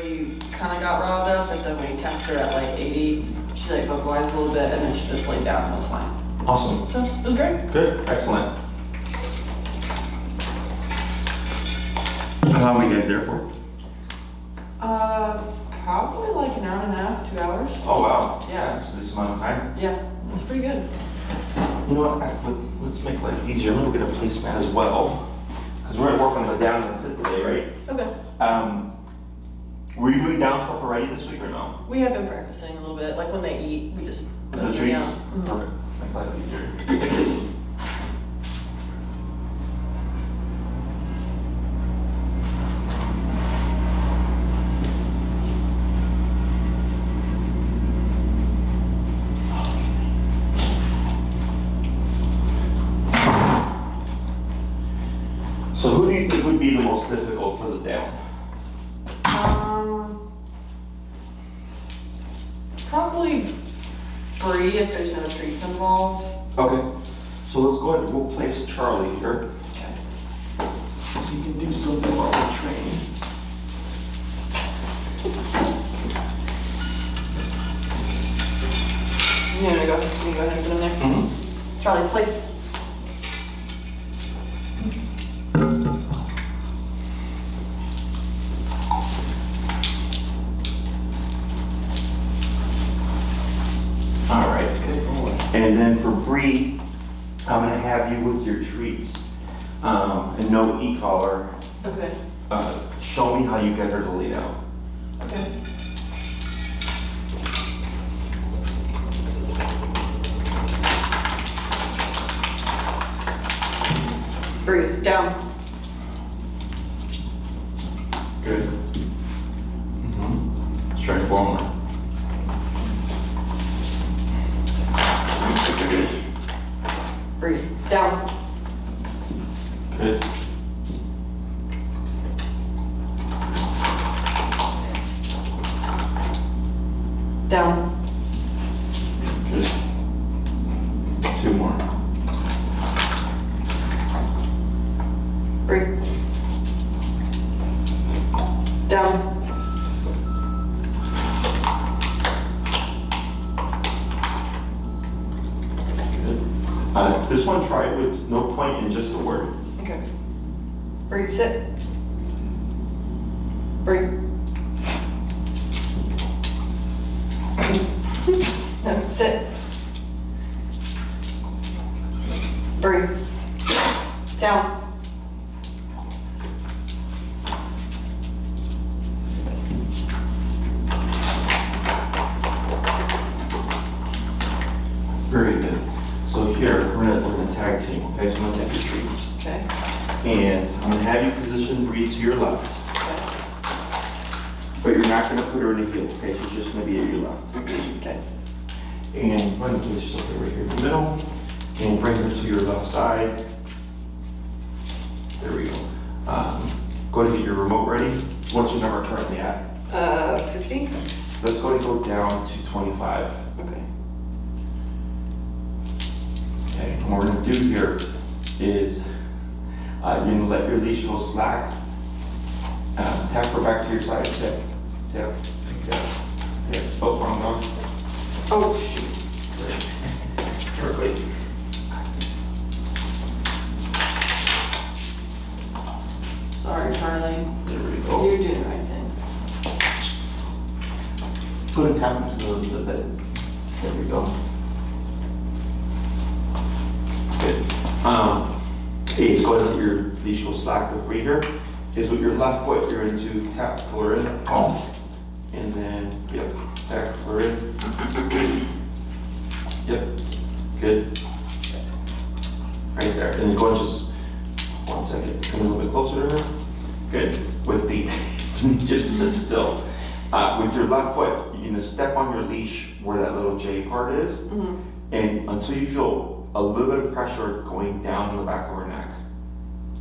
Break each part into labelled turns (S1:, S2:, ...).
S1: she kind of got riled up, but then we tapped her at like 80. She like vocalized a little bit, and then she just laid down and was fine.
S2: Awesome.
S1: So it was great.
S2: Good. Excellent. How long were you guys there for?
S1: Probably like an hour and a half, 2 hours.
S2: Oh wow.
S1: Yeah.
S2: That's a decent amount of time.
S1: Yeah, it's pretty good.
S2: You know what? Let's make life easier. I'm gonna get a placemat as well, because we're gonna work on the down and sit today, right?
S1: Okay.
S2: Were you doing down stuff already this week or no?
S1: We have been practicing a little bit. Like when they eat, we just put
S2: The
S1: them
S2: treats?
S1: down. Mhm.
S2: Perfect. Make life easier. So who do you think would be the most difficult for the down?
S1: Probably Bree if there's no treats involved.
S2: Okay, so let's go ahead and we'll place Charlie here.
S1: Okay.
S2: So you can do something while we're training.
S1: You gonna go ahead and sit in there?
S2: Mm-hmm.
S1: Charlie, place.
S2: All right.
S1: Good boy.
S2: And then for Bree, I'm gonna have you with your treats and no e-collar.
S1: Okay.
S2: Show me how you get her to lay down.
S1: Okay. Bree, down.
S2: Good. Straight forward.
S1: Bree, down.
S2: Good.
S1: Down.
S2: Good. Two more.
S1: Bree. Down.
S2: Good. This one, try it with no point and just a word.
S1: Okay. Bree, sit. Bree. No, sit. Bree. Down.
S2: Very good. So here, we're gonna tag team, okay? So I'm gonna take your treats.
S1: Okay.
S2: And I'm gonna have you position Bree to your left,
S1: Okay.
S2: but you're not gonna put her in a heel, okay? She's just gonna be at your left.
S1: Okay.
S2: And I'm gonna place yourself right here in the middle, and bring her to your left side. There we go. Go ahead and get your remote ready. What's your number currently at?
S1: 50?
S2: Let's go ahead and go down to 25.
S1: Okay.
S2: Okay, and what we're gonna do here is you're gonna let your leash go slack. Tap her back to your side. Tap, tap, tap. Yeah, oh, wrong one.
S1: Oh, shoot.
S2: Perfect.
S1: Sorry, Charlie.
S2: There we go.
S1: You're doing the right thing.
S2: Put a tap into the bed. There we go. Good. Is go ahead and let your leash go slack with breather. Is with your left foot, you're going to tap, pull her in. And then, yep, tap, pull her in. Yep, good. Right there. And then go and just, 1 second, come a little bit closer to her. Good. With the, just sit still. With your left foot, you're gonna step on your leash where that little J part is.
S1: Mm-hmm.
S2: And until you feel a little bit of pressure going down the back of her neck.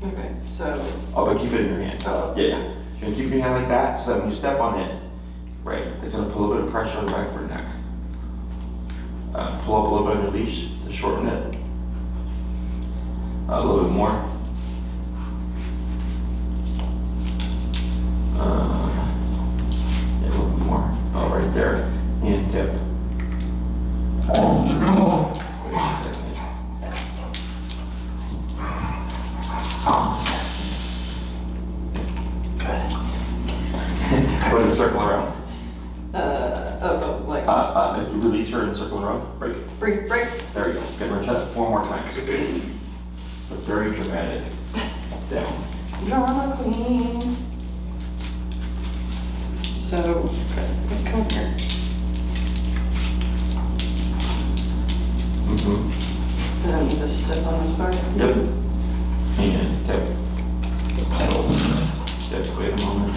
S1: Okay, so.
S2: Oh, but keep it in your hand. Yeah, yeah. You're gonna keep your hand like that, so that when you step on it, right, it's gonna put a little bit of pressure on the back of her neck. Pull up a little bit on your leash to shorten it. A little bit more. Go ahead and circle around.
S1: Like,
S2: Release her and circle around. Break.
S1: break.
S2: There we go. Get rid of that 4 more times. So very dramatic. Down.
S1: Drama queen. So, come here.
S2: Mm-hmm.
S1: And then just step on this part.
S2: Yep. And tap. Pedal. Just wait a moment.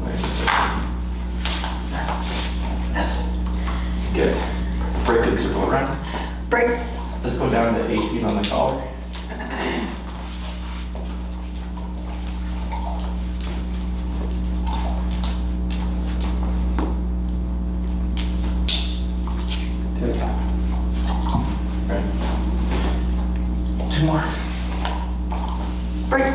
S2: Wait a second. Yes. Good. Break and circle around.
S1: Break.
S2: Let's go down to 18 on the collar. Good. Right. 2 more.
S1: Break.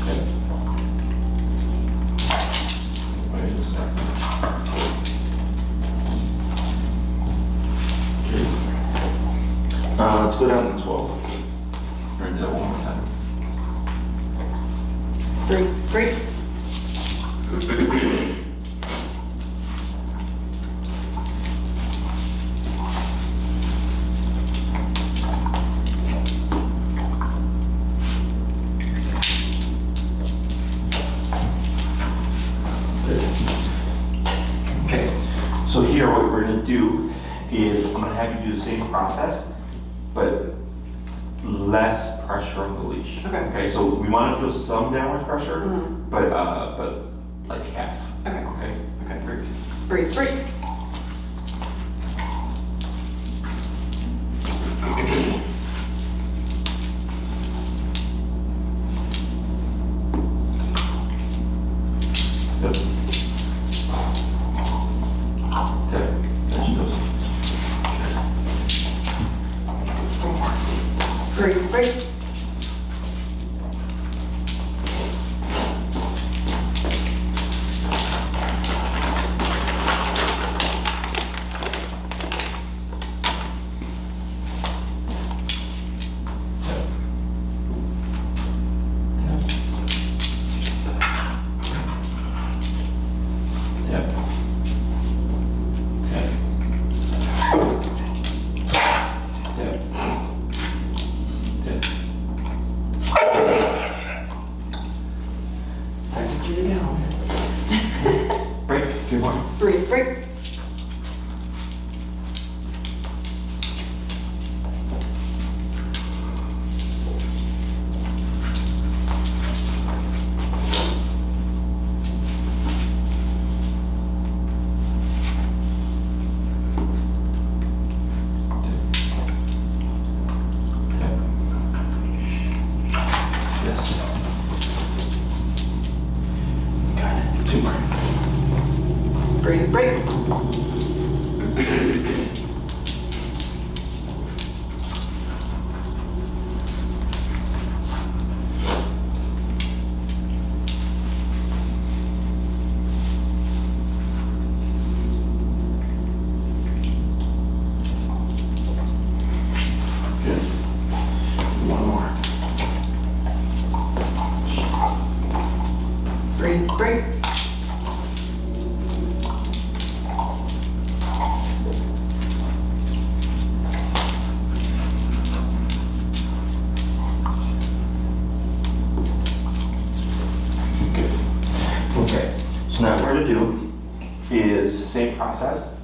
S2: Good. Wait a second. Okay. Let's go down to 12. We're gonna do that one more time.
S1: Break.
S2: Okay, so here what we're gonna do is I'm gonna have you do the same process, but less pressure on the leash.
S1: Okay.
S2: Okay, so we wanna feel some downward pressure,
S1: Mhm.
S2: but like half.
S1: Okay.
S2: Okay, great.
S1: Break.
S2: Yep. There she goes.
S1: Break.
S2: Yep. Okay. Yep. Yep. Second to you down. Break, 3 more.
S1: Break.
S2: Yep. Yes. Got it. 2 more.
S1: Break.
S2: Good. 1 more.
S1: Break.
S2: Good. Okay, so now what we're gonna do is same process,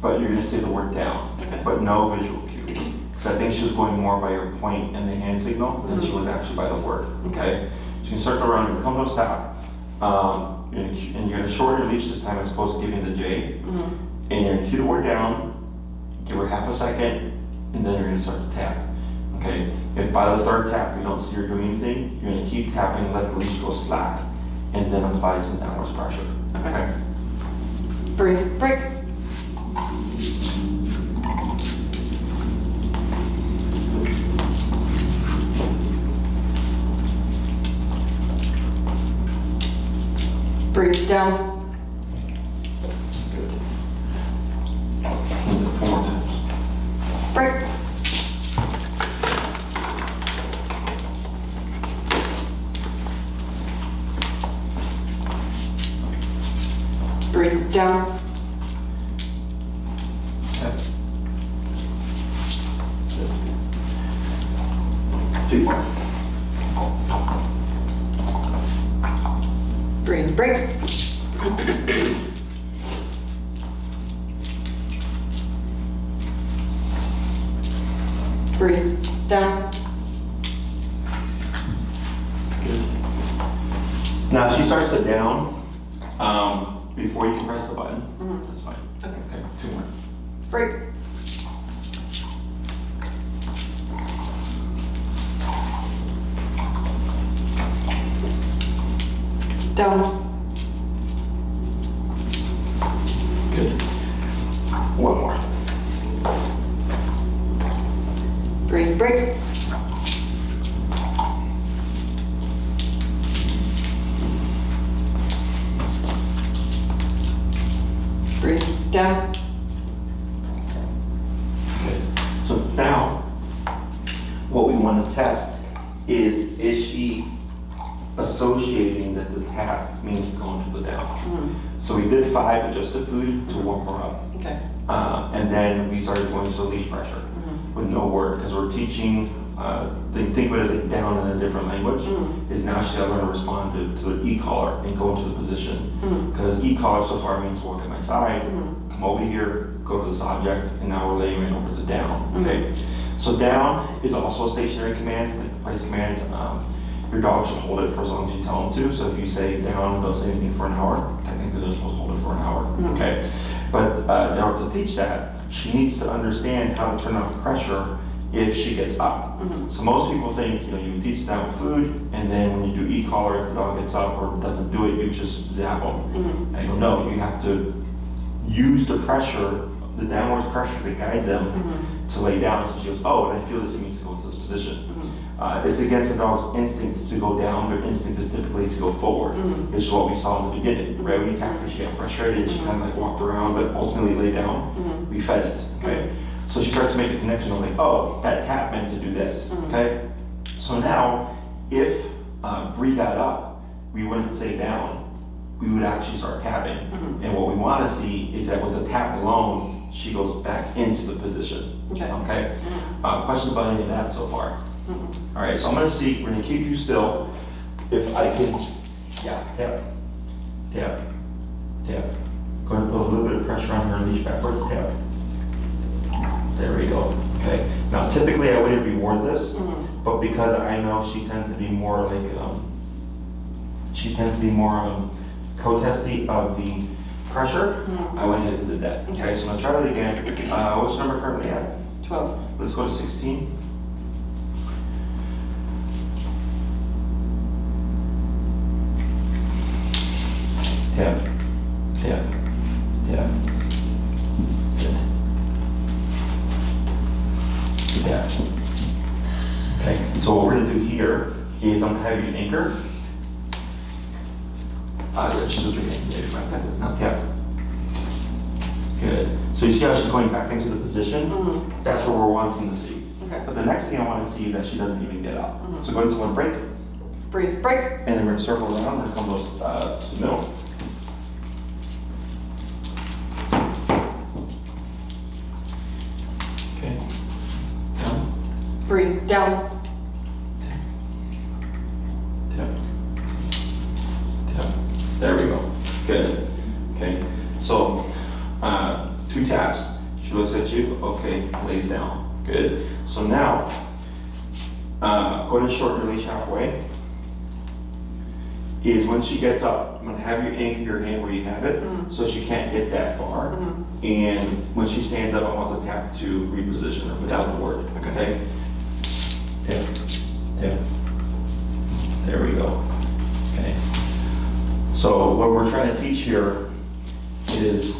S2: but you're gonna say the word down,
S1: Okay.
S2: but no visual cue. Because I think she was going more by your point and the hand signal than she was actually by the word, okay? So you can circle around, you come to a stop, and you're gonna shorten your leash this time as opposed to giving the J. And you're gonna cue the word down, give her half a second, and then you're gonna start to tap. Okay? If by the 3rd tap you don't see her doing anything, you're gonna keep tapping, let the leash go slack, and then apply some downward pressure.
S1: Okay. Break. Breathe down.
S2: Good. And 4 more times.
S1: Break. Breathe down.
S2: Yep. 2 more.
S1: Breathe. Break. Breathe down.
S2: Good. Now, if she starts to down, before you can press the button, that's fine. Okay, 2 more.
S1: Break. Down.
S2: Good. 1 more.
S1: Breathe. Break. Breathe down.
S2: Good. So now, what we want to test is she associating that the tap means going to the down? So we did 5 adjusted food to warm her up.
S1: Okay.
S2: And then we started going to the leash pressure with no word, because we're teaching, think of it as a down in a different language, is now she's got to learn to respond to the e-collar and go into the position. Because e-collar so far means walk at my side, come over here, go to this object, and now we're laying over the down, okay? So down is also a stationary command, like the place command. Your dog should hold it for as long as you tell them to. So if you say down, they'll say anything for an hour. Technically, they're supposed to hold it for an hour, okay? But in order to teach that, she needs to understand how to turn off pressure if she gets up. So most people think, you teach down food, and then when you do e-collar, if the dog gets up or doesn't do it, you just zap them. And I go, no, you have to use the pressure, the downwards pressure to guide them to lay down. So she goes, oh, and I feel this, it means to go into this position. It's against the dog's instinct to go down. Their instinct is typically to go forward. This is what we saw in the beginning, right? When you tapped her, she got frustrated, she kind of like walked around, but ultimately lay down. We fed it, okay? So she starts to make a connection of like, oh, that tap meant to do this, okay? So now, if Bree got up, we wouldn't say down, we would actually start tapping. And what we want to see is that with the tap alone, she goes back into the position, okay? Questions about any of that so far? All right, so I'm gonna see, we're gonna keep you still. If I can, tap, tap, tap. Go ahead and put a little bit of pressure on her leash backwards, tap. There we go, okay. Now typically I wouldn't reward this, but because I know she tends to be more like, protesty of the pressure, I went ahead and did that. Okay, so I'm gonna try that again. What's the number currently at?
S1: 12.
S2: Let's go to 16. Tap, tap, tap. Good. Tap. Okay, so what we're gonna do here is I'm gonna have you anchor. She's now tap. Good. So you see how she's going back into the position? That's what we're wanting to see.
S1: Okay.
S2: But the next thing I want to see is that she doesn't even get up. So go into one break,
S1: Breathe. Break.
S2: and then we're gonna circle around and come to the middle. Okay. Down.
S1: Breathe. Down.
S2: Tap. Tap. There we go. Good. Okay. So 2 taps. She looks at you. Okay. Lays down. Good. So now go ahead and shorten your leash halfway. Is when she gets up, I'm going to have you anchor your hand where you have it, so she can't get that far. And when she stands up, I want the tap to reposition her without the word. Okay. Tap. Tap. There we go. Okay. So what we're trying to teach here is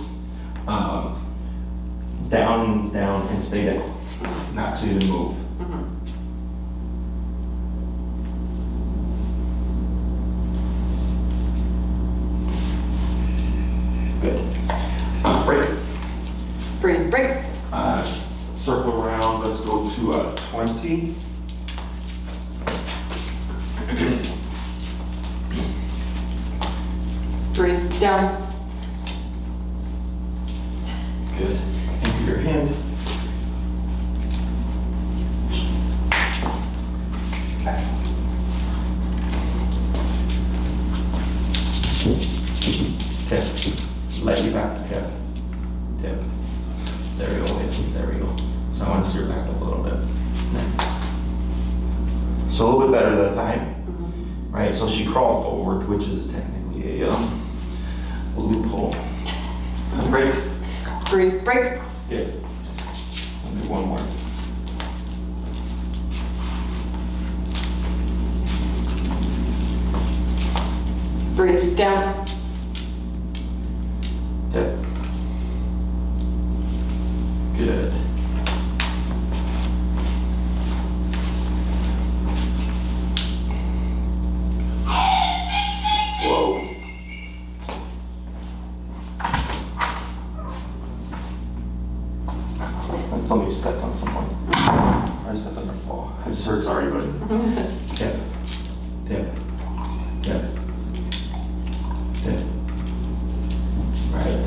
S2: down means down and stay down, not to even move. consistency.
S1: Breathe down.
S2: Good. Anchor your hand. Okay. Tip. Lightly back. Tip. Tip. There we go. There we go. So I want to steer back up a little bit. So a little bit better that time, right? So she crawled forward, which is technically a loophole. Break.
S1: Breathe, break.
S2: Good. I'll do one more.
S1: Breathe down.
S2: Yep. Good. Whoa. Somebody stepped on someone. I stepped on their paw. I just heard sorry, buddy. Yep. Yep. Yep. Yep. Right.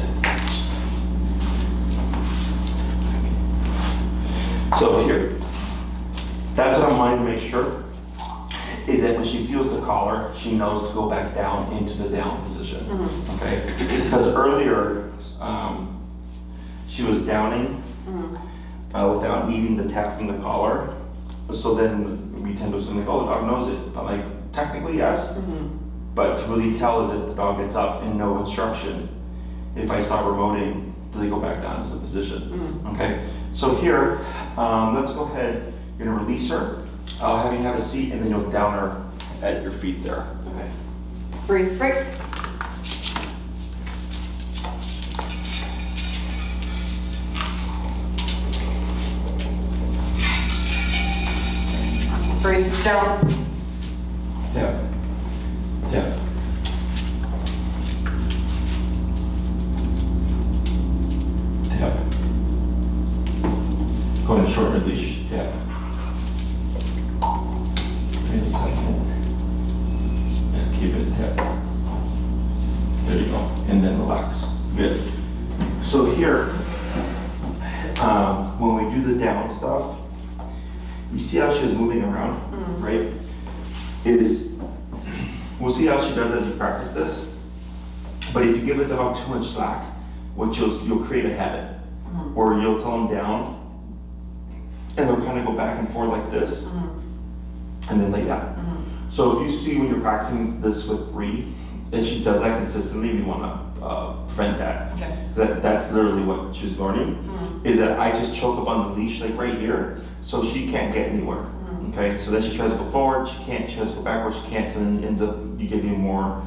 S2: So here, that's what I'm wanting to make sure, is that when she feels the collar, she knows to go back down into the down position, okay? Because earlier, she was downing without needing to tap from the collar. So then we tend to assume like, oh, the dog knows it. But like, technically yes, but to really tell is if the dog gets up and no instruction, if I start remoting, do they go back down into the position, okay? So here, let's go ahead, you're gonna release her. I'll have you have a seat and then you'll down her at your feet there, okay?
S1: Breathe, break. Breathe down.
S2: Yep. Yep. Yep. Go ahead and shorten the leash. Yep. Wait a second. And keep it. Yep. There you go. And then relax. Good. So here, when we do the down stuff, you see how she was moving around, right? We'll see how she does as you practice this. But if you give a dog too much slack, what you'll create a habit, or you'll tell them down, and they'll kind of go back and forth like this, and then lay down. So if you see when you're practicing this with Bree, and she does that consistently, we want to prevent that.
S1: Okay.
S2: That's literally what she's learning, is that I just choke up on the leash, like right here, so she can't get anywhere. Okay, so then she tries to go forward, she can't, she tries to go backwards, she can't, so then it ends up, you give you more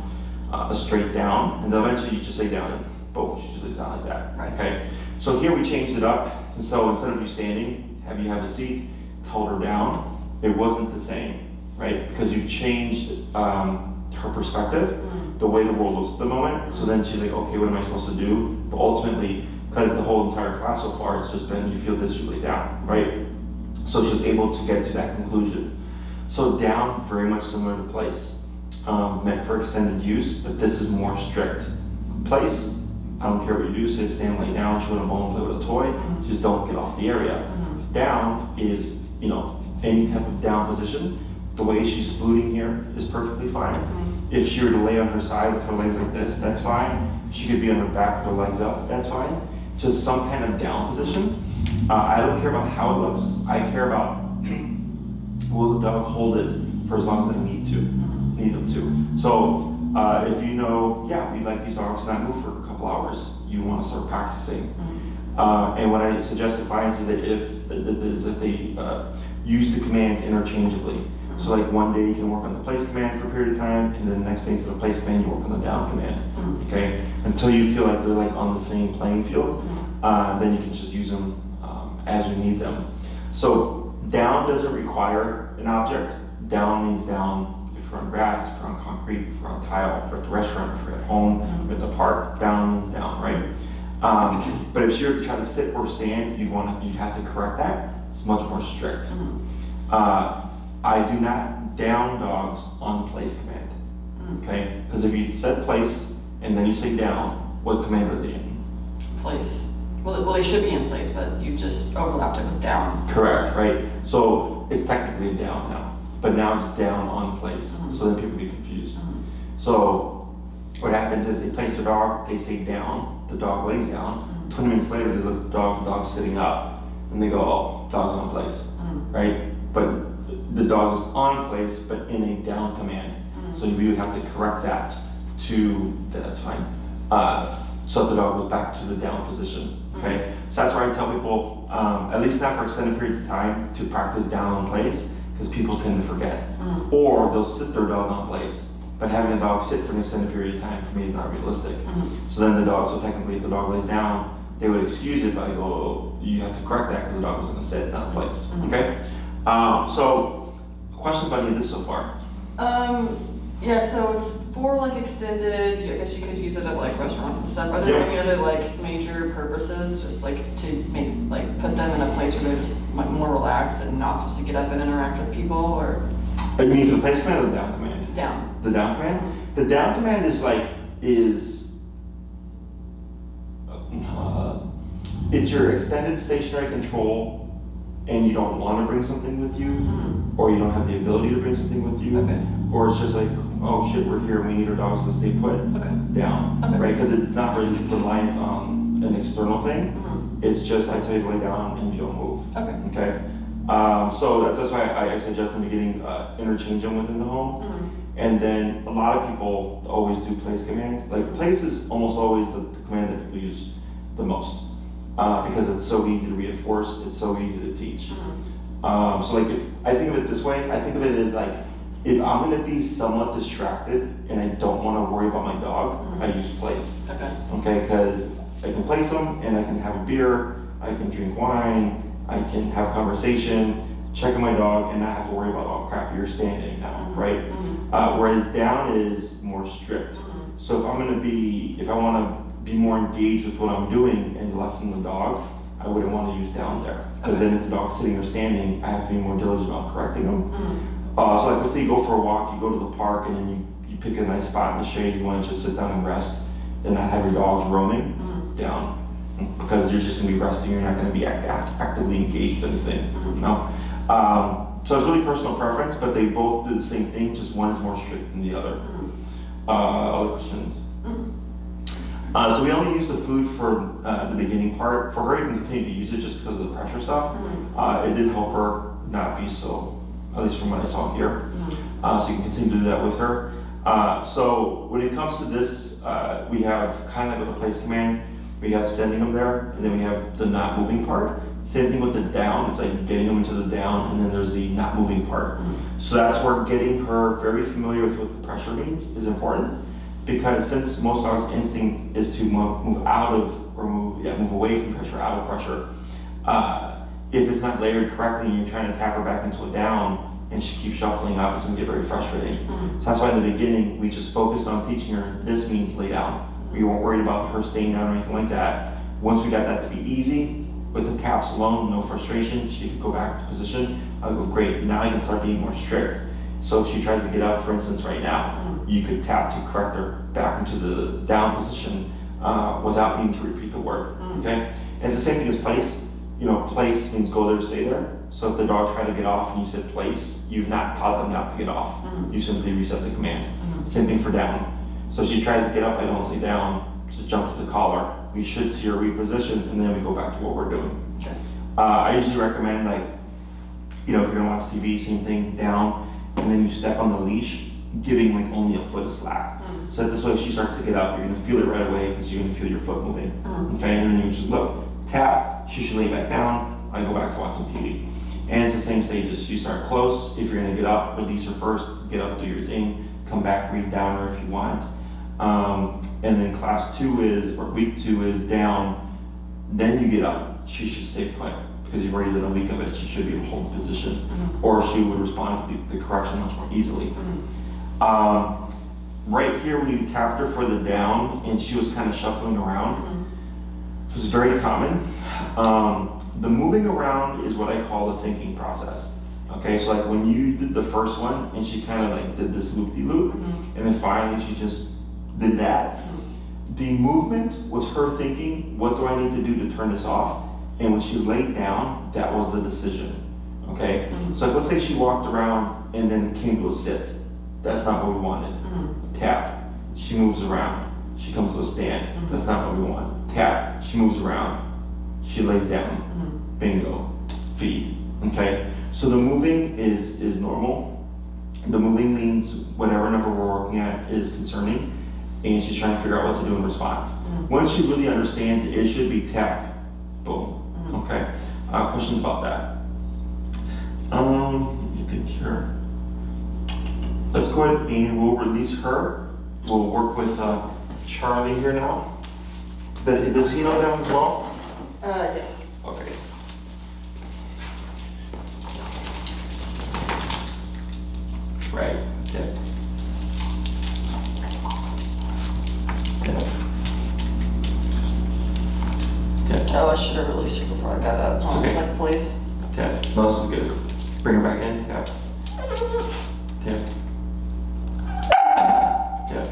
S2: a straight down, and then eventually you just lay down and boom, she just lays down like that.
S1: Right.
S2: Okay, so here we changed it up, and so instead of you standing, have you have a seat, hold her down. It wasn't the same, right? Because you've changed her perspective, the way the world looks at the moment. So then she's like, okay, what am I supposed to do? But ultimately, because the whole entire class so far, it's just been, you feel this, you lay down, right? So she's able to get to that conclusion. So down, very much similar to place, meant for extended use, but this is more strict. Place, I don't care what you do, sit, stand, lay down, chew on a bone, play with a toy, just don't get off the area. Down is, any type of down position. The way she's splooting here is perfectly fine. If she were to lay on her side with her legs like this, that's fine. She could be on her back with her legs up, that's fine. Just some kind of down position. I don't care about how it looks. I care about, will the dog hold it for as long as I need them to. So if you know, yeah, we'd like these dogs to not move for a couple hours, you want to start practicing. And what I suggest to clients is that if they use the commands interchangeably. So like one day you can work on the place command for a period of time, and then the next day instead of the place command, you work on the down command. Okay? Until you feel like they're like on the same playing field, then you can just use them as you need them. So down doesn't require an object. Down means down if you're on grass, if you're on concrete, if you're on tile, if you're at the restaurant, if you're at home, if you're at the park. Down means down, right? But if you're trying to sit or stand, you'd have to correct that. It's much more strict. I do not down dogs on place command, okay? Because if you said place and then you say down, what command are they in?
S1: Place. Well, they should be in place, but you just overlapped it with down.
S2: Correct, right? So it's technically down now, but now it's down on place, so then people get confused. So what happens is they place the dog, they say down, the dog lays down, 20 minutes later they look at the dog's sitting up, and they go, oh, dog's on place, right? But the dog is on place, but in a down command. So we would have to correct that to, that's fine. So the dog goes back to the down position, okay? So that's why I tell people, at least not for extended periods of time, to practice down on place, because people tend to forget. Or they'll sit their dog on place. But having a dog sit for an extended period of time for me is not realistic. So then the dog, so technically if the dog lays down, they would excuse it by go, oh, you have to correct that because the dog was gonna sit, not place, okay? So, questions about any of this so far?
S1: Yeah, so it's for like extended, I guess you could use it at like restaurants and stuff. Are there any other like major purposes, just like to make, like put them in a place where they're just like more relaxed and not supposed to get up and interact with people, or?
S2: You mean for the place command or the down command?
S1: Down.
S2: The down command? The down command is like, it's your extended stationary control and you don't want to bring something with you, or you don't have the ability to bring something with you, or it's just like, oh shit, we're here, we need our dogs to stay put, down, right? Because it's not really reliant on an external thing. It's just, I tell you to lay down and you don't move, okay? So that's why I suggest in the beginning, interchange them within the home. And then a lot of people always do place command. Like place is almost always the command that people use the most. Because it's so easy to reinforce, it's so easy to teach. So like if I think of it this way, I think of it as like, if I'm gonna be somewhat distracted and I don't wanna worry about my dog, I use place. Okay, because I can place them and I can have a beer, I can drink wine, I can have conversation, check on my dog and not have to worry about, oh crap, you're standing now, right? Whereas down is more strict. So if I wanna be more engaged with what I'm doing and lessen the dog, I wouldn't want to use down there. Because then if the dog's sitting or standing, I have to be more diligent about correcting them. So like let's say you go for a walk, you go to the park and then you pick a nice spot in the shade, you want to just sit down and rest, and not have your dogs roaming, down. Because you're just going to be resting, you're not going to be actively engaged in anything. No? So it's really personal preference, but they both do the same thing, just one is more strict than the other. Other questions? So we only use the food for the beginning part. For her, you can continue to use it just because of the pressure stuff. It did help her not be so, at least from what I saw here. So you can continue to do that with her. So when it comes to this, we have kind of like with the place command, we have sending them there, and then we have the not moving part. Same thing with the down, it's like getting them into the down, and then there's the not moving part. So that's where getting her very familiar with what the pressure means is important. Because since most dogs' instinct is to move out of, or move away from pressure, out of pressure, if it's not layered correctly and you're trying to tap her back into a down and she keeps shuffling up, it's gonna get very frustrating. So that's why in the beginning, we just focused on teaching her, this means lay down. We weren't worried about her staying down or anything like that. Once we got that to be easy, with the taps alone, no frustration, she could go back to position. I go, great, now I can start being more strict. So if she tries to get up, for instance, right now, you could tap to correct her back into the down position without needing to repeat the word, okay? And the same thing as place. You know, place means go there, stay there. So if the dog tried to get off and you said place, you've not taught them not to get off. You simply reset the command. Same thing for down. So if she tries to get up, I don't say down, just jump to the collar. We should see her reposition and then we go back to what we're doing. I usually recommend, like, you know, if you're gonna watch TV, same thing, down, and then you step on the leash, giving like only a foot of slack. So that this way if she starts to get up, you're gonna feel it right away because you're gonna feel your foot moving. Okay, and then you just look, tap, she should lay back down, I go back to watching TV. And it's the same stages. You start close, if you're gonna get up, release her first, get up, do your thing, come back, read down her if you want. And then class 2 is, or week 2 is down, then you get up, she should stay put. Because you've already done a week of it, she should be able to hold the position. Or she would respond to the correction much more easily. Right here when you tapped her for the down and she was kind of shuffling around, this is very common. The moving around is what I call the thinking process. Okay, so like when you did the first one and she kind of like did this loop-de-loop, and then finally she just did that. The movement was her thinking, what do I need to do to turn this off? And when she laid down, that was the decision. Okay, so let's say she walked around and then came to a sit. That's not what we wanted. Tap, she moves around. She comes to a stand. That's not what we want. Tap, she moves around. She lays down. Bingo, feed. Okay, so the moving is normal. The moving means whatever number we're working at is concerning, and she's trying to figure out what to do in response. Once she really understands it should be tap, boom. Okay, questions about that? You think here. Let's go ahead and we'll release her. We'll work with Charlie here now. Does he know that as well?
S1: Yes.
S2: Okay. Right. Yeah. Yeah.
S1: Oh, I should have released her before I got up.
S2: Okay.
S1: Like, please.
S2: Yeah. No, this is good. Bring her back in. Yeah. Yeah. Yeah.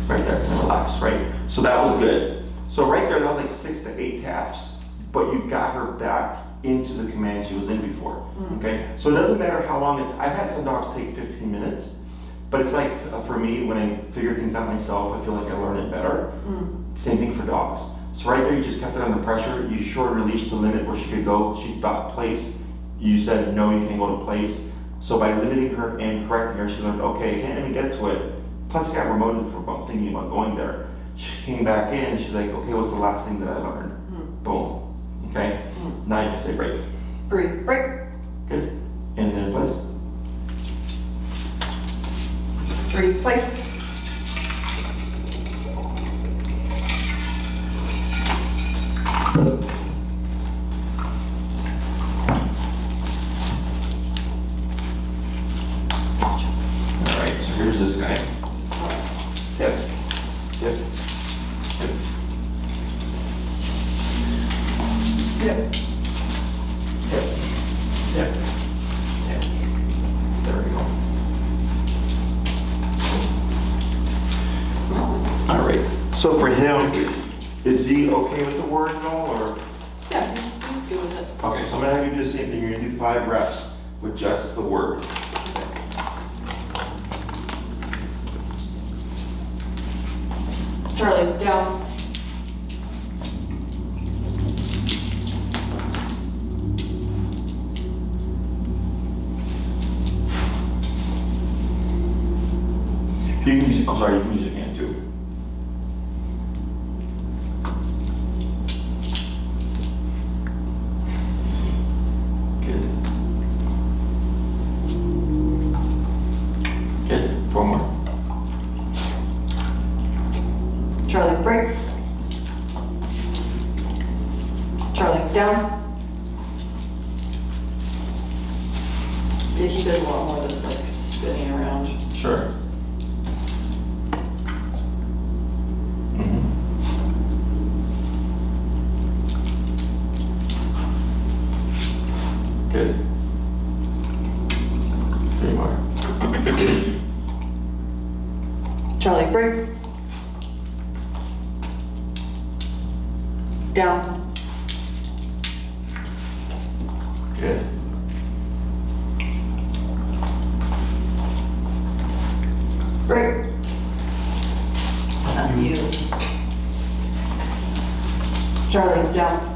S2: Right there, and relax, right? So that was good. So right there, that was like 6 to 8 taps, but you got her back into the command she was in before, okay? So it doesn't matter how long I've had some dogs take 15 minutes, but it's like, for me, when I figure things out myself, I feel like I learn it better. Same thing for dogs. So right there, you just kept it under pressure. You short released the limit where she could go. She thought place. You said, no, you can't go to place. So by limiting her and correcting her, she learned, okay, can't even get to it. Plus, I got remoted for thinking about going there. She came back in, and she's like, okay, what's the last thing that I learned? Boom. Okay? Now you can say break.
S1: Break. Break.
S2: Good. And then place.
S1: 3, place.
S2: Alright, so here's this guy. Yep. Yep. Yep. Yep. Yep. Yep. Yep. There we go. Alright, so for him, is he okay with the word at all, or?
S1: Yeah, he's good with it.
S2: Okay, so I'm gonna have you do the same thing. You're gonna do 5 reps with just the word.
S1: Charlie, down.
S2: You can use, I'm sorry, you can use your hand too. Good. Good. 4 more.
S1: Charlie, break. Charlie, down. Yeah, he did a lot more of this, like, spinning around.
S2: Sure. Good. 3 more.
S1: Charlie, break. Down.
S2: Good.
S1: Break. Not you. Charlie, down.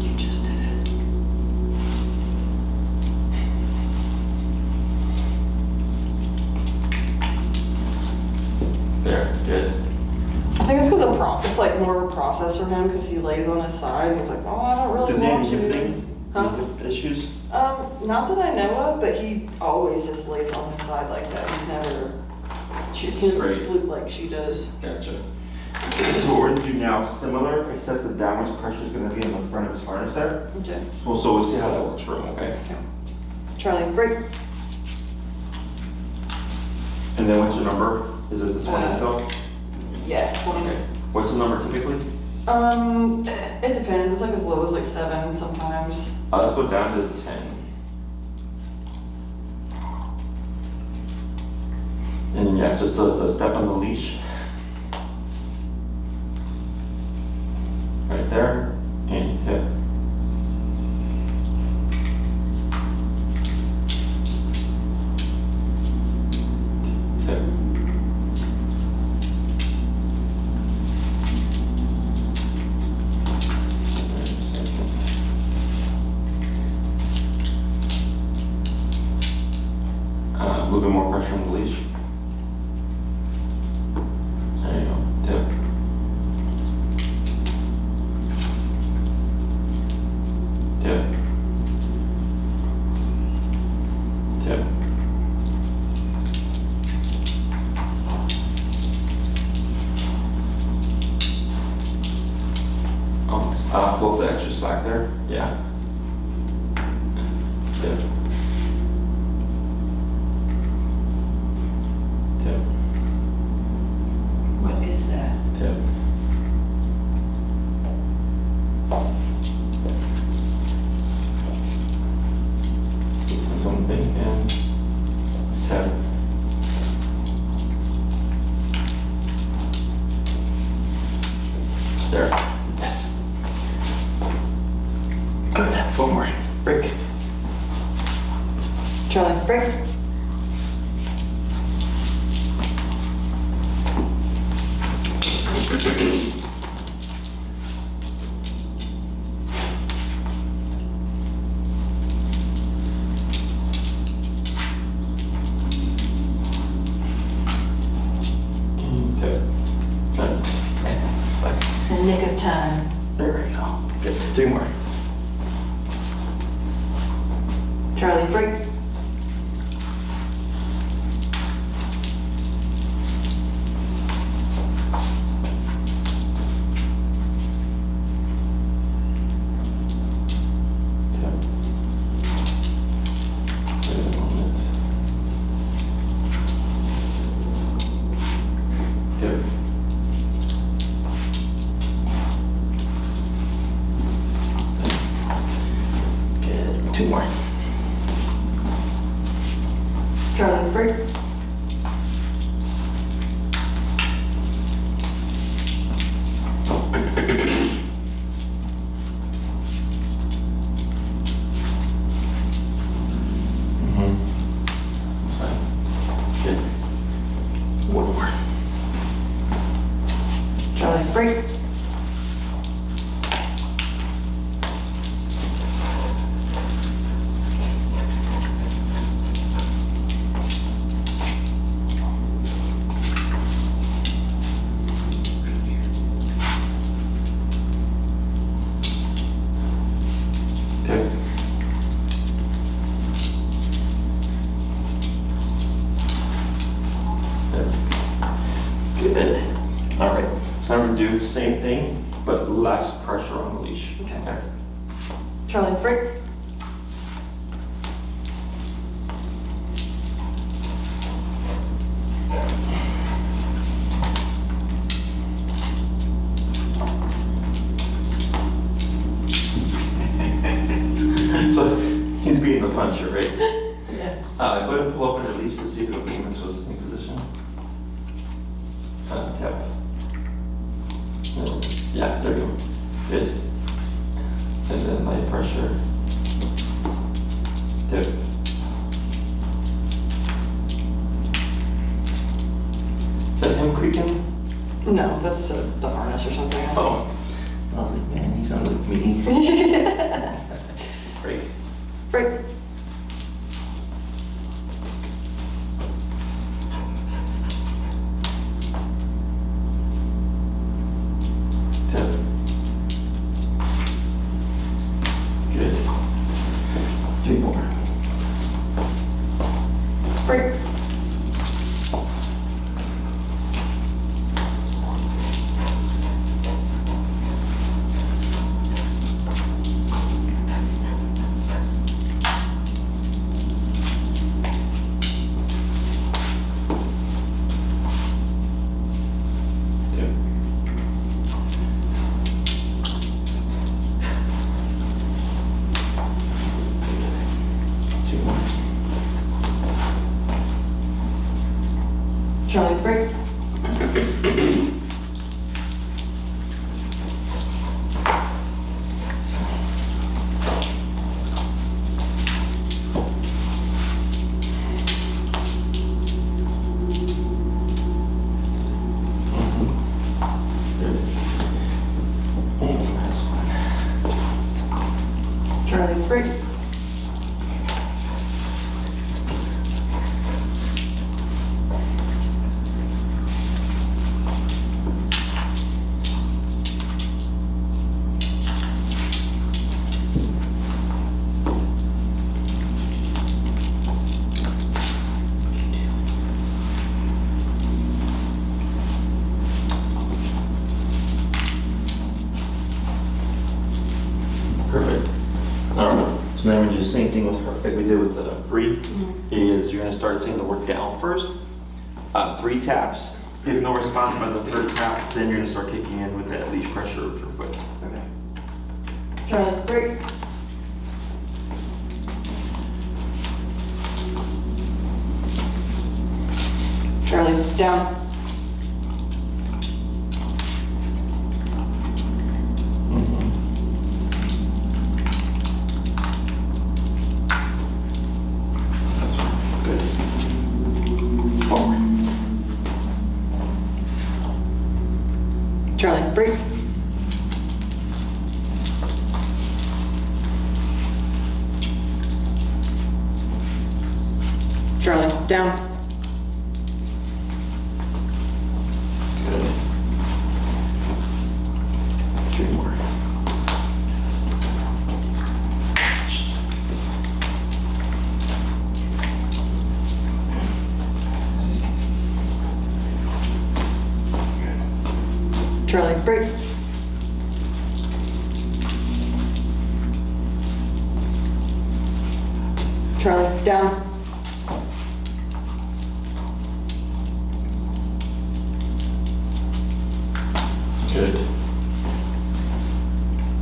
S1: You just did it.
S2: There. Good.
S1: I think it's because it's like more of a process for him because he lays on his side and he's like, oh, I don't really
S2: Does he have
S1: want
S2: any hip
S1: to.
S2: thing?
S1: Huh?
S2: Hip issues?
S1: Not that I know of, but he always just lays on his side like that. He's never, he doesn't
S2: Straight.
S1: split like she does.
S2: Gotcha. So what we're gonna do now, similar, except the downwards pressure is gonna be on the front of his harness there.
S1: Okay.
S2: Well, so we'll see how that works for him, okay?
S1: Charlie, break.
S2: And then what's your number? Is it the 20 still?
S1: Yeah, 20.
S2: Okay. What's the number typically?
S1: It depends. It's like as low as like 7 sometimes.
S2: Let's go down to 10. And yeah, just the step on the leash. Right there, and tip. Tip. A little bit more pressure on the leash. There you go, tip. Tip. Tip. Pull up the extra slack there. Yeah. Tip. Tip.
S3: What is that?
S2: Tip. Something and tip. There. Yes. Good. 4 more. Break.
S1: Charlie, break.
S2: Tip. Good.
S3: The nick of time.
S2: There we go. Good. 3 more.
S1: Charlie, break.
S2: Tip. Wait a moment. Tip. Good. 2 more.
S1: Charlie, break.
S2: Fine. Good. 1 more.
S1: Charlie, break.
S2: Tip. Good. All right. Now we do the same thing, but less pressure on the leash.
S1: Okay. Charlie, break.
S2: So he's beating the puncher, right?
S1: Yeah.
S2: Go ahead and pull up and release to see if it'll put him into a sitting position. Tap. Yeah, there you go. Good. And then light pressure. Tip. Is that him creaking?
S1: No, that's the harness or something.
S2: Oh. I was like, man, he sounds like me. Break.
S1: Break.
S2: Tip. Good. 3 more.
S1: Break.
S2: Perfect. All right, so now we do the same thing with her, like we did with the Bree, is you're gonna start saying the word down first. 3 taps. If no response by the 3rd tap, then you're gonna start kicking in with that leash pressure with your foot.
S1: Okay. Charlie, break. Charlie, down.
S2: That's good. Forward.
S1: Charlie, break. Charlie, down.
S2: Good. 3 more.
S1: Charlie, break. Charlie, down.
S2: Good.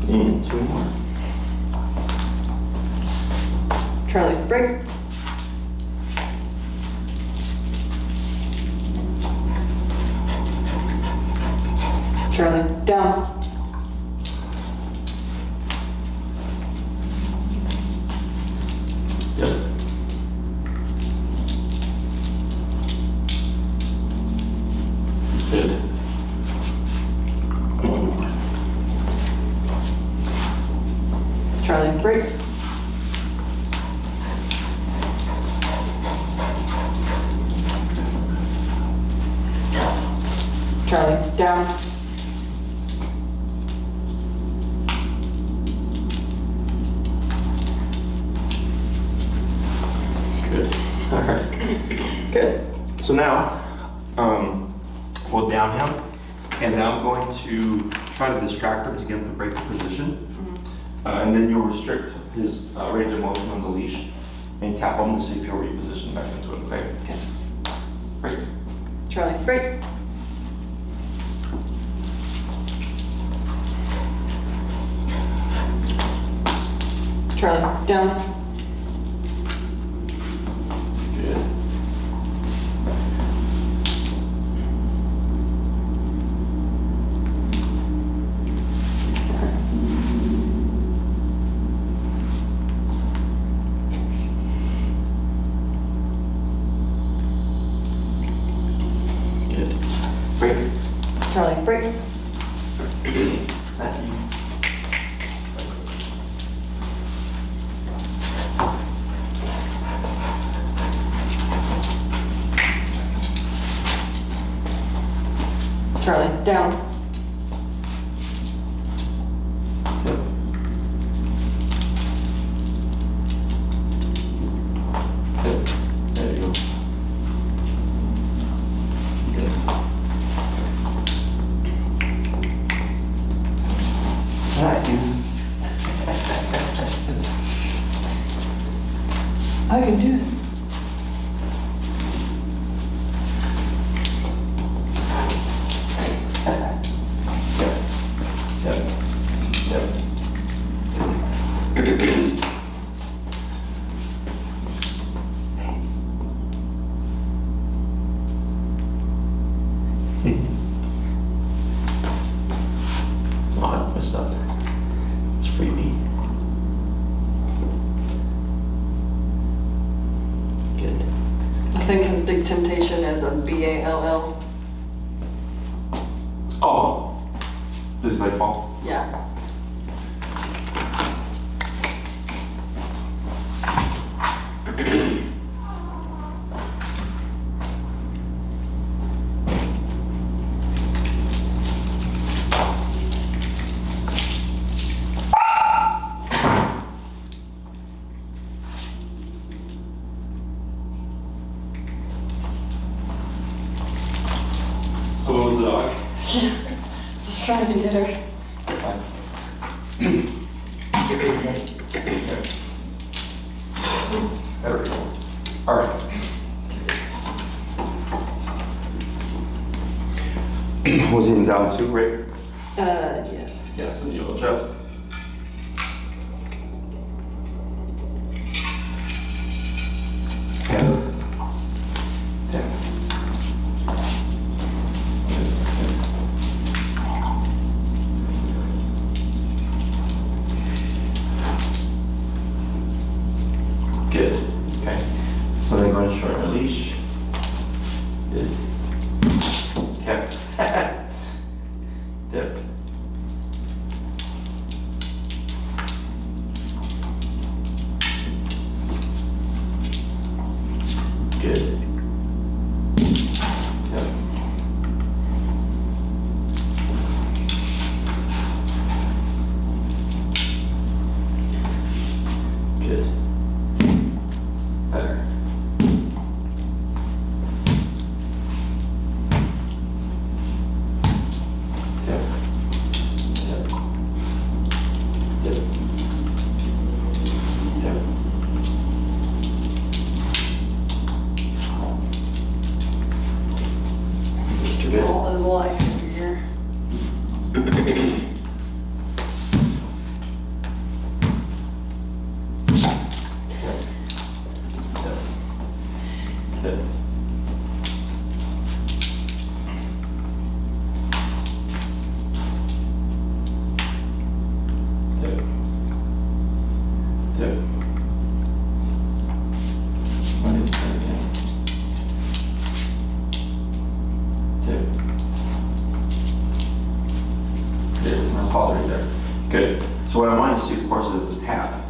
S2: And 2 more.
S1: Charlie, break. Charlie, down.
S2: Yep. Good. 1 more.
S1: Charlie, break. Charlie, down.
S2: Good. All right. Good. So now, we'll down him, and now I'm going to try to distract him to get him to break the position. And then you'll restrict his range of motion on the leash and tap him to see if he'll reposition back into it, okay?
S1: Okay.
S2: Break.
S1: Charlie, break. Charlie, down.
S2: Good. Good. Break.
S1: Charlie, break.
S2: Thank you.
S1: Charlie, down.
S2: Yep. Yep. There you go. Good. Thank you.
S1: I can do it.
S2: Oh, I messed up. It's freebie. Good.
S1: I think his big temptation is a BALL.
S2: Oh, this is like ball.
S1: Yeah.
S2: So what was it like?
S1: Just trying to get her.
S2: Fine. There we go. All right. Was he down too, right?
S3: Yes.
S2: Yeah, so you'll adjust. Yeah. Good. Okay. So then going to shorten the leash. Good. Okay. Dip. Good. Yep. Good. Better. Yep. Yep. Yep. Yep. Mr. Good.
S3: All his life over here.
S2: Good. Good. Good. Good. My father right there. Good. So what I want to see, of course, is the tap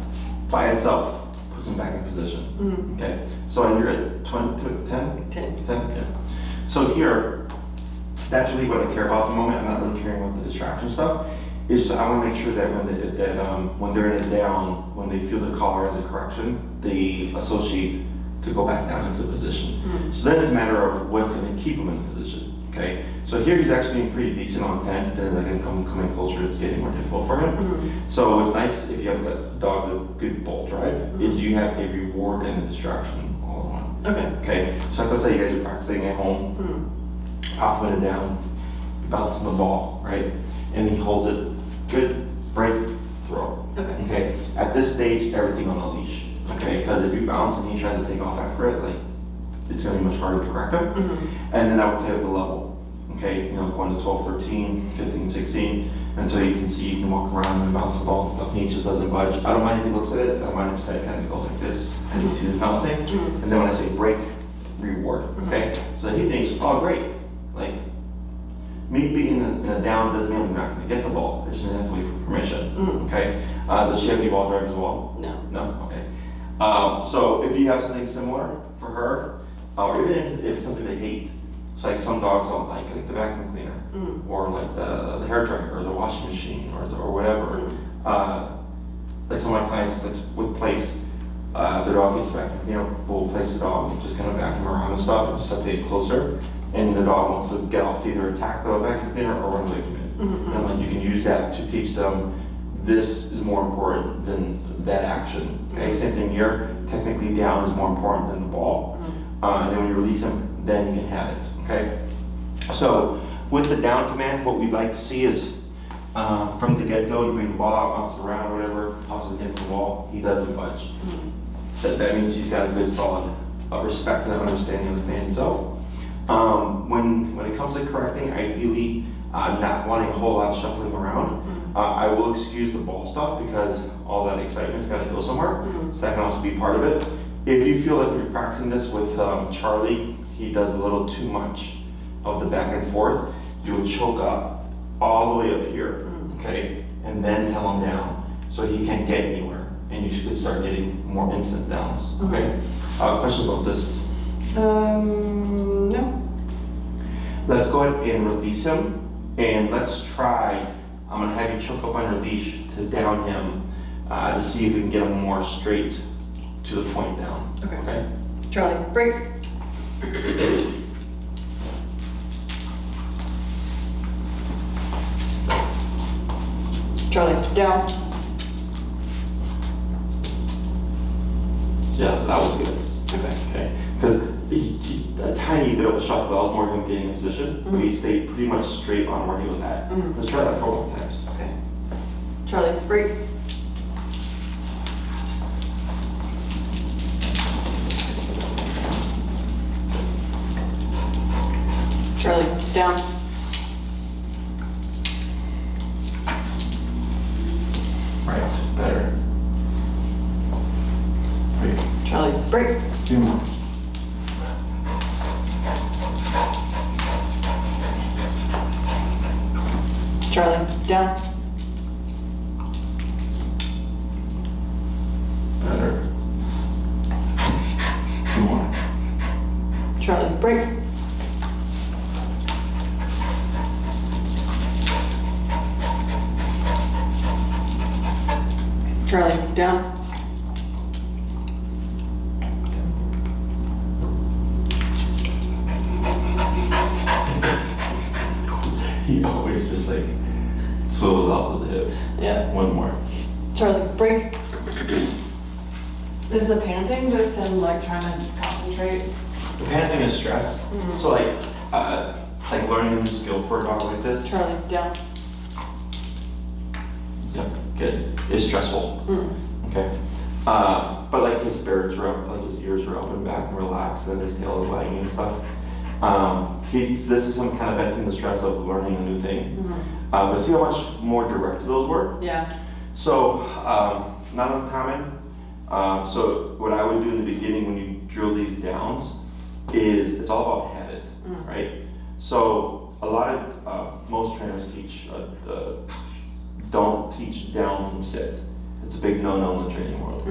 S2: by itself puts him back in position. Okay. So you're at 10?
S3: 10.
S2: 10, yeah. So here, that's really what I care about at the moment. I'm not really caring about the distraction stuff. Is I want to make sure that when they're in a down, when they feel the collar as a correction, they associate to go back down into position. So then it's a matter of what's going to keep them in position. Okay. So here he's actually being pretty decent on 10. Then as I can coming closer, it's getting more difficult for him. So what's nice if you have a dog with good ball drive is you have a reward and a distraction all in one.
S1: Okay.
S2: Okay, so let's say you guys are practicing at home, popping it down, bouncing the ball, right? And he holds it, good, break, throw.
S1: Okay.
S2: Okay, at this stage, everything on the leash. Okay, because if you bounce and he tries to take off after it, like, it's gonna be much harder to correct him. And then I would play with the level. Okay, going to 12, 13, 15, 16, until you can see you can walk around and bounce the ball and stuff, and he just doesn't budge. I don't mind if he looks at it, I don't mind if his head kind of goes like this, and he sees it bouncing. And then when I say break, reward, okay? So he thinks, oh great, like, me being in a down doesn't mean I'm not gonna get the ball, I just have to wait for permission, okay? Does she have any ball drive as well?
S1: No.
S2: No, okay. So if you have something similar for her, or even if it's something they hate, so like some dogs don't like the vacuum cleaner, or like the hair dryer, or the washing machine, or whatever. Like some of my clients would place, if their dog gets a vacuum cleaner, we'll place the dog and just kind of vacuum around and stuff, and just update closer. And the dog wants to get off to either attack the vacuum cleaner or run away from it. And like you can use that to teach them this is more important than that action. Okay, same thing here. Technically, down is more important than the ball. And then when you release them, then you can have it. Okay. So with the down command, what we'd like to see is from the get-go, you bring the ball out, bounce it around, or whatever, toss it into the wall. He doesn't budge. That means he's got a good, solid respect and understanding of the command itself. When it comes to correcting, ideally, not wanting a whole lot of shuffling around. I will excuse the ball stuff because all that excitement's got to go somewhere. So that can also be part of it. If you feel that you're practicing this with Charlie, he does a little too much of the back and forth, do a choke up all the way up here, okay? And then tell him down so he can't get anywhere. And you should start getting more instant downs, okay? Questions about this?
S1: No.
S2: Let's go ahead and release him, and let's try, I'm gonna have you choke up on your leash to down him to see if we can get him more straight to the point down, okay?
S1: Charlie, break. Charlie, down.
S2: Yeah, that was good.
S1: Okay.
S2: Okay, because a tiny bit of a shuffle, that was more him getting in position, but he stayed pretty much straight on where he was at. Let's try that 4 more times.
S1: Okay. Charlie, break. Charlie, down.
S2: Right, better. Wait,
S1: Charlie, break.
S2: 2 more.
S1: Charlie, down.
S2: Better. 2 more.
S1: Charlie, break. Charlie, down.
S2: He always just like swivels out to the hip.
S1: Yeah.
S2: 1 more.
S1: Charlie, break. Is the panting just him like trying to concentrate?
S2: The panting is stress. So like, it's like learning a new skill for a dog like this.
S1: Charlie, down.
S2: Yep, good. It's stressful. Okay. But like his spirits are up, like his ears are up and back and relaxed, and his tail is wagging and stuff. This is him kind of venting the stress of learning a new thing. But see how much more direct those were?
S1: Yeah.
S2: So, not uncommon. So what I would do in the beginning when you drill these downs is it's all about habit, right? So a lot of, most trainers teach, don't teach down from sit. It's a big no-no in the training world.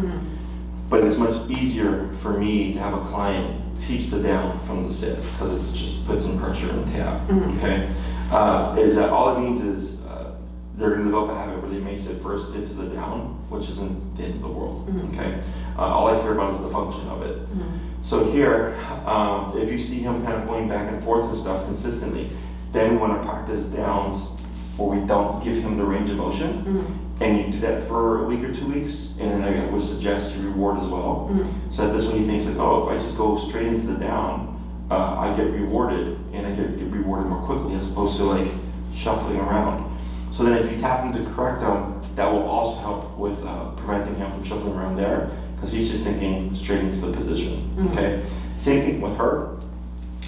S2: But it's much easier for me to have a client teach the down from the sit because it's just put some pressure on the tap, okay? Is that all it means is they're going to develop a habit where they may sit first into the down, which isn't the end of the world, okay? All I care about is the function of it. So here, if you see him kind of going back and forth and stuff consistently, then we want to practice downs where we don't give him the range of motion. And you do that for a week or 2 weeks, and then I would suggest you reward as well. So that this way he thinks like, oh, if I just go straight into the down, I get rewarded, and I get rewarded more quickly as opposed to like shuffling around. So then if you tap him to correct him, that will also help with preventing him from shuffling around there, because he's just thinking straight into the position, okay? Same thing with her.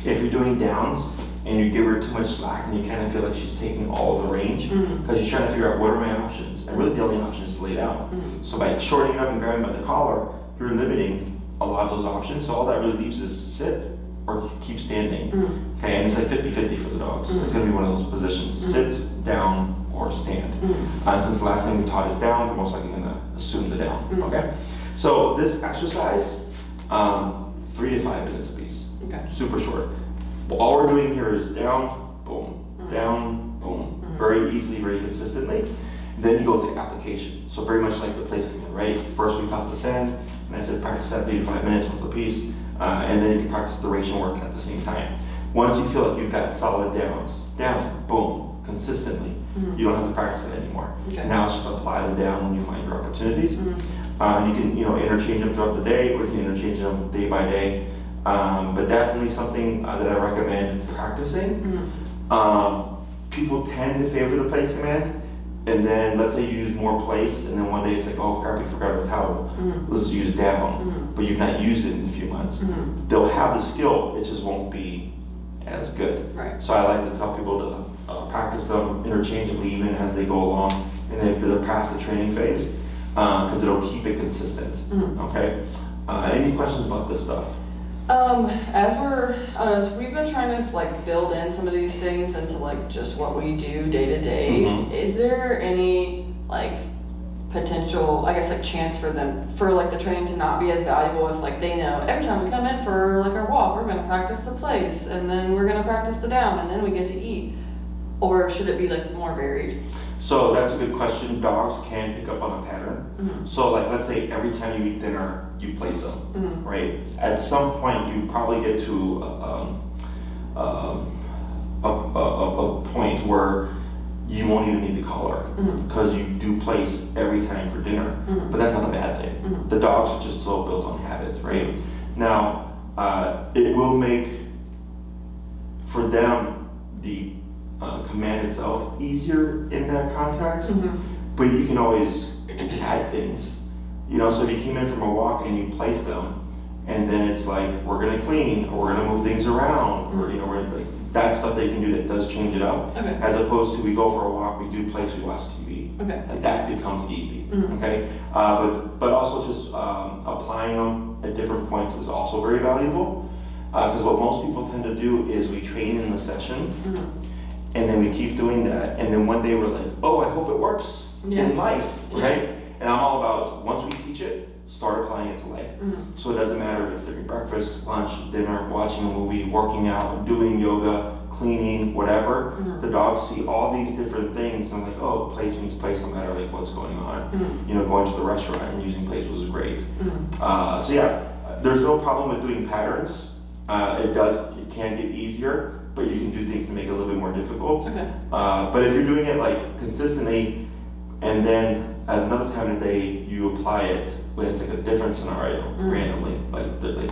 S2: If you're doing downs, and you give her too much slack and you kind of feel like she's taking all of the range, because you're trying to figure out what are my options, and really the only option is to lay down. So by shortening up and grabbing by the collar, you're limiting a lot of those options, so all that really leaves is sit or keep standing. Okay, and it's like 50-50 for the dogs. It's going to be one of those positions, sit, down, or stand. And since the last thing we taught is down, we're most likely going to assume the down, okay? So this exercise, 3 to 5 minutes a piece, super short. All we're doing here is down, boom, down, boom, very easily, very consistently. Then you go to application. So very much like the place command, right? First we taught the send, and I said practice that 3 to 5 minutes with a piece, and then you can practice duration work at the same time. Once you feel like you've got solid downs, down, boom, consistently, you don't have to practice it anymore. Now it's just apply the down when you find your opportunities. You can, interchange them throughout the day, or you can interchange them day by day. But definitely something that I recommend practicing. People tend to favor the place command, and then let's say you use more place, and then one day it's like, oh crap, we forgot our towel. Let's use down, but you've not used it in a few months. They'll have the skill, it just won't be as good. So I like to tell people to practice them interchangeably even as they go along, and then they're past the training phase, because it'll keep it consistent. Okay. Any questions about this stuff?
S1: As we've been trying to like build in some of these things into like just what we do day to day, is there any like potential, I guess, like chance for them, for like the training to not be as valuable if like they know every time we come in for like our walk, we're gonna practice the place, and then we're gonna practice the down, and then we get to eat? Or should it be like more varied?
S2: So that's a good question. Dogs can pick up on a pattern. So like, let's say every time you eat dinner, you place them, right? At some point, you probably get to a point where you won't even need the collar because you do place every time for dinner. But that's not a bad thing. The dogs are just so built on habits, right? Now, it will make, for them, the command itself easier in that context, but you can always add things. You know, so if you came in from a walk and you place them, and then it's like, we're gonna clean, or we're gonna move things around, or, you know, we're like, that stuff they can do that does change it up.
S1: Okay.
S2: As opposed to we go for a walk, we do place, we watch TV.
S1: Okay.
S2: And that becomes easy, okay? But also just applying them at different points is also very valuable. Because what most people tend to do is we train in the session, and then we keep doing that, and then one day we're like, oh, I hope it works in life, right? And I'm all about, once we teach it, start applying it to life. So it doesn't matter if it's having breakfast, lunch, dinner, watching a movie, working out, doing yoga, cleaning, whatever. The dogs see all these different things, and I'm like, oh, place means place, no matter like what's going on. You know, going to the restaurant and using place was great. So yeah, there's no problem with doing patterns. It can get easier, but you can do things to make it a little bit more difficult.
S1: Okay.
S2: But if you're doing it like consistently, and then at another time of the day you apply it when it's like a different scenario randomly, like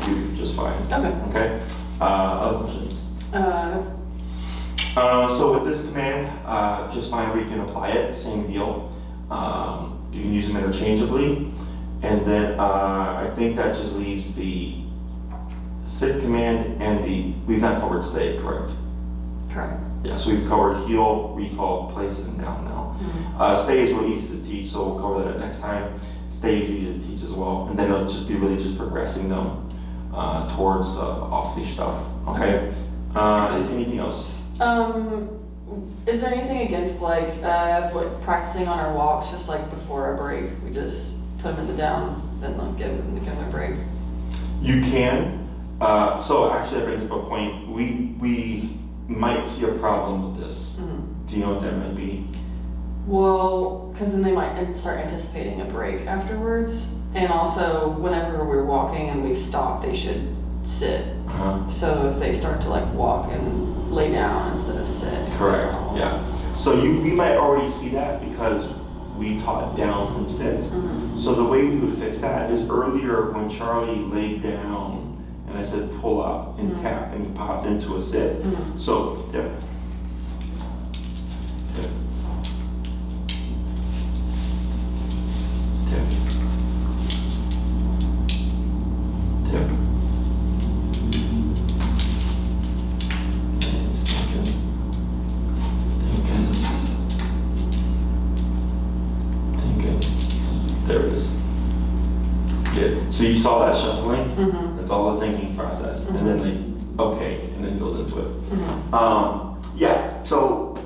S2: you do just fine.
S1: Okay.
S2: Okay. Other questions? So with this command, just find where you can apply it. Same deal. You can use them interchangeably, and then I think that just leaves the sit command and we've not covered stay, correct?
S1: Correct.
S2: Yeah, so we've covered heel, recall, place, and down now. Stay is really easy to teach, so we'll cover that next time. Stay is easy to teach as well, and then it'll just be really just progressing them towards off-leash stuff. Okay. Anything else?
S1: Is there anything against like practicing on our walks, just like before a break, we just put them in the down, then like give them a break?
S2: You can. So actually, that brings up a point. We might see a problem with this. Do you know what that might be?
S1: Well, because then they might start anticipating a break afterwards, and also whenever we're walking and we stop, they should sit. So if they start to like walk and lay down instead of sit.
S2: Correct. Yeah. So we might already see that because we taught down from sit. So the way we would fix that is earlier when Charlie laid down and I said pull up and tap and he popped into a sit. So yeah. Tip. Tip. Tip. There it is. Good. So you saw that shuffling? That's all the thinking process. And then like, okay, and then it goes into it. Yeah, so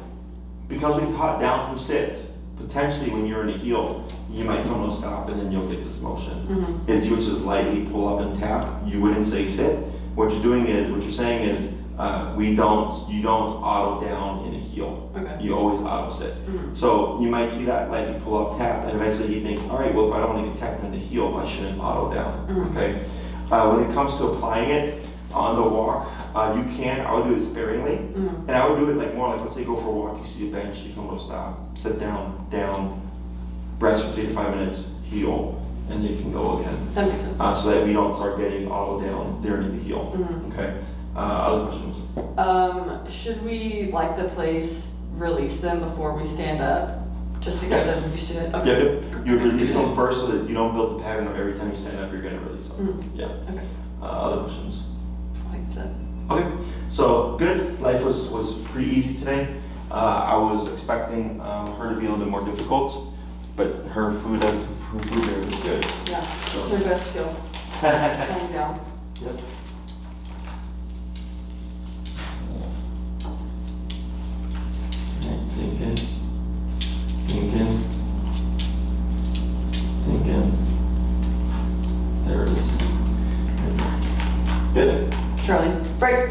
S2: because we taught down from sit, potentially when you're in a heel, you might come to a stop and then you'll get this motion. Is you would just lightly pull up and tap. You wouldn't say sit. What you're doing is, what you're saying is, you don't auto down in a heel.
S1: Okay.
S2: You always auto sit. So you might see that lightly pull up tap, and eventually you think, all right, well if I don't want to get tapped in the heel, I shouldn't auto down. Okay. When it comes to applying it on the walk, I would do it sparingly, and I would do it like more like, let's say go for a walk, you see a bench, you come to a stop, sit down, rest for 3 to 5 minutes, heel, and then you can go again.
S1: That makes sense.
S2: So that we don't start getting auto downs during the heel. Okay. Other questions?
S1: Should we, like the place, release them before we stand up, just to get them used to it? Okay.
S2: Yep. You release them first so that you don't build the pattern of every time you stand up, you're going to release them. Yeah.
S1: Okay.
S2: Other questions?
S1: Like that.
S2: Okay. So good. Life was pretty easy today. I was expecting her to be a little bit more difficult, but her food there was good.
S1: Yeah.
S2: So.
S1: It's her best skill. Laying down.
S2: Yep. Thinking. There it is. Good.
S1: Charlie, break.